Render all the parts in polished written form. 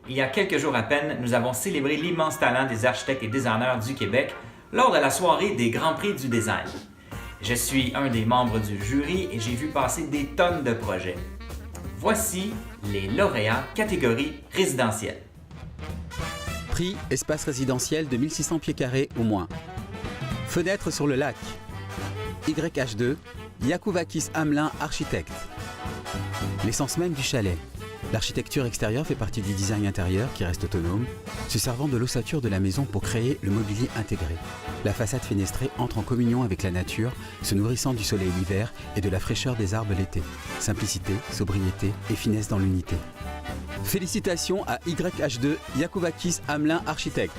Il y a quelques jours à peine, nous avons célébré l'immense talent des architectes et designers du Québec lors de la soirée des Grands Prix du Design. Je suis un des membres du jury et j'ai vu passer des tonnes de projets. Voici les lauréats catégorie résidentielle. Prix espace résidentiel de 1600 pieds carrés ou moins. Fenêtre sur le lac. YH2, Yakouvakis Hamelin, architecte. L'essence même du chalet. L'architecture extérieure fait partie du design intérieur qui reste autonome, se servant de l'ossature de la maison pour créer le mobilier intégré. La façade fenestrée entre en communion avec la nature, se nourrissant du soleil l'hiver et de la fraîcheur des arbres l'été. Simplicité, sobriété et finesse dans l'unité. Félicitations à YH2, Yakouvakis Hamelin, architecte.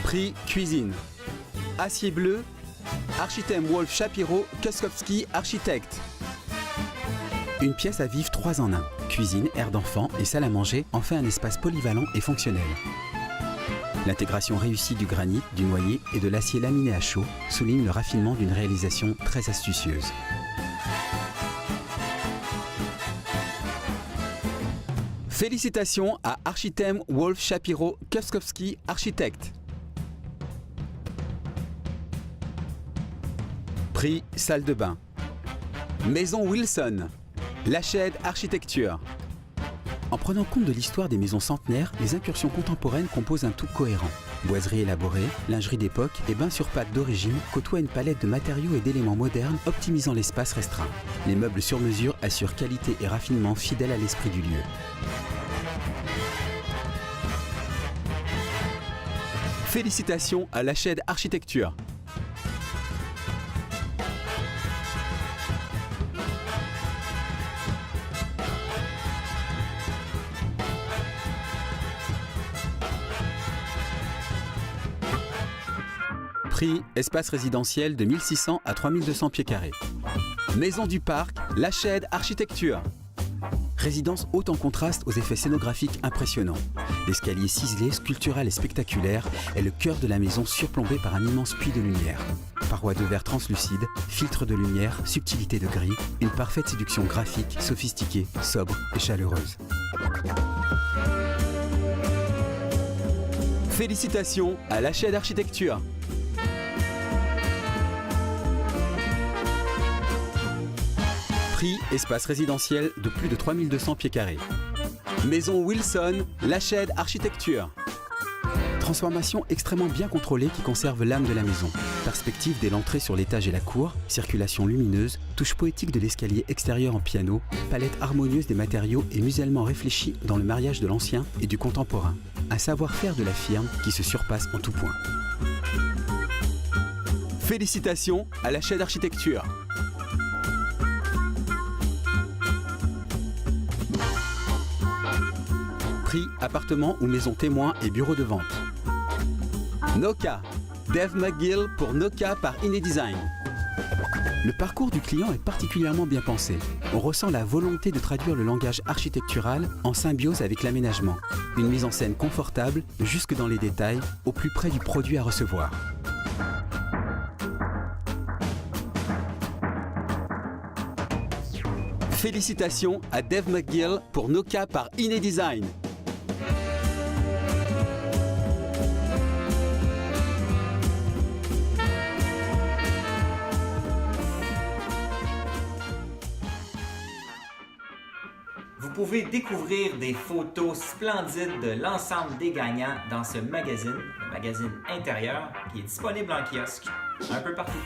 Prix cuisine. Acier bleu, Architem Wolf Shapiro Kuskowski, architecte. Une pièce à vivre 3 en 1. Cuisine, aire d'enfant et salle à manger en fait un espace polyvalent et fonctionnel. L'intégration réussie du granit, du noyer et de l'acier laminé à chaud souligne le raffinement d'une réalisation très astucieuse. Félicitations à Architem Wolf Shapiro Kuskowski, architecte. Prix salle de bain. Maison Wilson, Lached Architecture. En prenant compte de l'histoire des maisons centenaires, les incursions contemporaines composent un tout cohérent. Boiserie élaborée, lingerie d'époque et bains sur pattes d'origine côtoient une palette de matériaux et d'éléments modernes optimisant l'espace restreint. Les meubles sur mesure assurent qualité et raffinement fidèles à l'esprit du lieu. Félicitations à Lached Architecture. Prix espace résidentiel de 1600 à 3200 pieds carrés. Maison du Parc, Lached Architecture. Résidence haute en contraste aux effets scénographiques impressionnants. L'escalier ciselé, sculptural et spectaculaire est le cœur de la maison surplombé par un immense puits de lumière. Parois de verre translucide, filtre de lumière, subtilité de gris, une parfaite séduction graphique, sophistiquée, sobre et chaleureuse. Félicitations à Lached Architecture. Prix espace résidentiel de plus de 3200 pieds carrés. Maison Wilson, Lached Architecture. Transformation extrêmement bien contrôlée qui conserve l'âme de la maison. Perspective dès l'entrée sur l'étage et la cour, circulation lumineuse, touche poétique de l'escalier extérieur en piano, palette harmonieuse des matériaux et musellement réfléchie dans le mariage de l'ancien et du contemporain. Un savoir-faire de la firme qui se surpasse en tout point. Félicitations à Lached Architecture. Prix, appartement ou maison témoin et bureau de vente. Noka, Dave McGill pour Noka par InEdesign. Le parcours du client est particulièrement bien pensé. On ressent la volonté de traduire le langage architectural en symbiose avec l'aménagement. Une mise en scène confortable, jusque dans les détails, au plus près du produit à recevoir. Félicitations à Dave McGill pour Noka par InEdesign. Vous pouvez découvrir des photos splendides de l'ensemble des gagnants dans ce magazine, le magazine intérieur, qui est disponible en kiosque un peu partout.